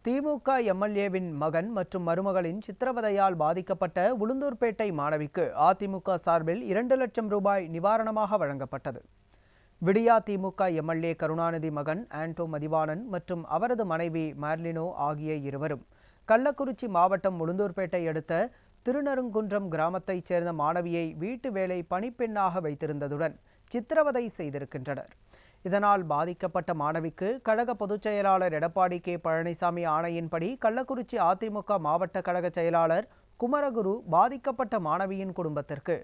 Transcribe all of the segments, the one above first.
திமுக எம்எல்ஏவின் மகன் மற்றும் மருமகளின் சித்திரவதையால் பாதிக்கப்பட்ட உளுந்தூர்பேட்டை மாணவிக்கு அதிமுக சார்பில் 2 லட்சம் ரூபாய் நிவாரணமாக வழங்கப்பட்டது. விடியா திமுக எம்எல்ஏ கருணாநிதி மகன் ஆண்டோ மதிவாணன் மற்றும் அவரது மனைவி மார்லினோ ஆகிய இருவரும் கள்ளக்குறிச்சி மாவட்டம் உளுந்தூர்பேட்டை அடுத்த திருநருங்குன்றம் கிராமத்தைச் சேர்ந்த மாணவியை வீட்டு வேலை பணிப்பெண்ணாக வைத்திருந்ததுடன் சித்திரவதை செய்திருக்கின்றனர். இதனால் பாதிக்கப்பட்ட மாணவிக்கு கழக பொதுச் செயலாளர் எடப்பாடி கே பழனிசாமி ஆணையின்படி கள்ளக்குறிச்சி அதிமுக மாவட்ட கழக செயலாளர் குமரகுரு பாதிக்கப்பட்ட மாணவியின் குடும்பத்திற்கு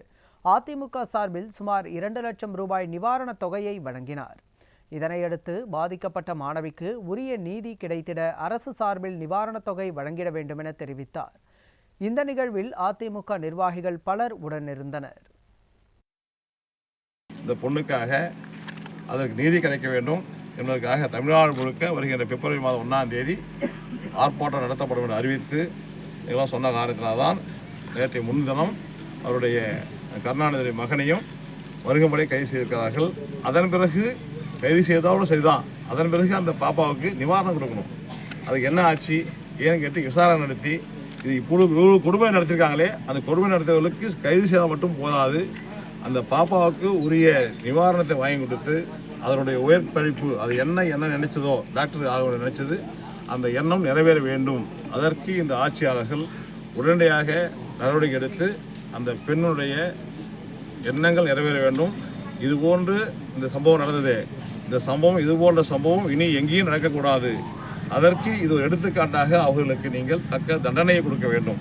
அதிமுக சார்பில் சுமார் 2 லட்சம் ரூபாய் நிவாரணத் தொகையை வழங்கினார். இதனையடுத்து பாதிக்கப்பட்ட மாணவிக்கு உரிய நீதி கிடைத்திட அரசு சார்பில் நிவாரணத் தொகை வழங்கிட வேண்டும் என தெரிவித்தார். இந்த நிகழ்வில் அதிமுக நிர்வாகிகள் பலர் உடனிருந்தனர். இந்த பொண்ணுக்காக அதற்கு நீதி கிடைக்க வேண்டும் என்பதற்காக தமிழ்நாடு முழுக்க வருகின்ற பிப்ரவரி மாதம் 1ஆம் தேதி ஆர்ப்பாட்டம் நடத்தப்படும் என்று அறிவித்து இதெல்லாம் சொன்ன காரணத்தினால்தான் நேற்றைய முன்தினம் அவருடைய கருணாநிதி மகனையும் வருகும்படி கைது செய்திருக்கிறார்கள். அதன் பிறகு கைது செய்தோடு செய்தான் அதன் பிறகு அந்த பாப்பாவுக்கு நிவாரணம் கொடுக்கணும். அதுக்கு என்ன ஆச்சு ஏன்னு கேட்டு விசாரணை நடத்தி இது இப்பொழுது கொடுமை நடத்திருக்காங்களே அந்த கொடுமை நடத்தியவர்களுக்கு கைது செய்தால் மட்டும் போதாது, அந்த பாப்பாவுக்கு உரிய நிவாரணத்தை வாங்கி கொடுத்து அதனுடைய உயர் படிப்பு அது என்ன நினைச்சதோ டாக்டர் அவங்க நினைச்சது அந்த எண்ணம் நிறைவேற வேண்டும். அதற்கு இந்த ஆட்சியாளர்கள் உடனடியாக நடவடிக்கை எடுத்து அந்த பெண்ணுடைய எண்ணங்கள் நிறைவேற வேண்டும். இதுபோன்று இந்த சம்பவம் நடந்தது, இந்த சம்பவம் இதுபோன்ற சம்பவம் இனி எங்கேயும் நடக்கக்கூடாது. அதற்கு இது ஒரு எடுத்துக்காட்டாக அவர்களுக்கு நீங்கள் தக்க தண்டனையை கொடுக்க வேண்டும்.